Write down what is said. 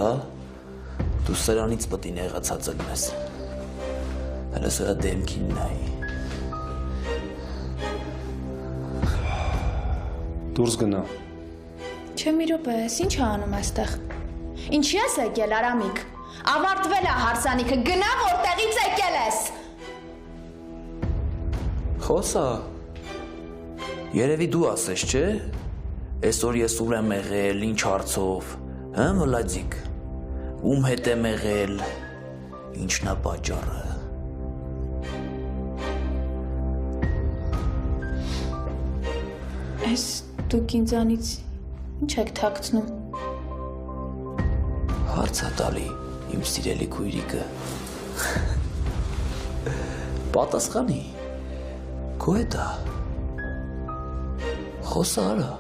հա, դու սրանից պտի նեղացած ելնես, հələ սրա դեմքին նայի, դուրս գնա, Չէ մի րոպե, ես ինչ անում այստեղ, ինչի ես եկել Արամիկ, ավարտվել է հարսանիքը, գնա որտեղից եկել ես, խոսա, երևի դու ասես չէ, այսօր ես ուր եմ եղել, ինչ հարցով, հա մլադիկ, ում հետ եմ եղել, ինչն է պատճառը։ Այս դուք ինձանից ինչ եք թաքցնում։ Հարց է տալի իմ սիրելի քույրիկը։ Պատասխանի, քո հետ է։ Խոսա արա։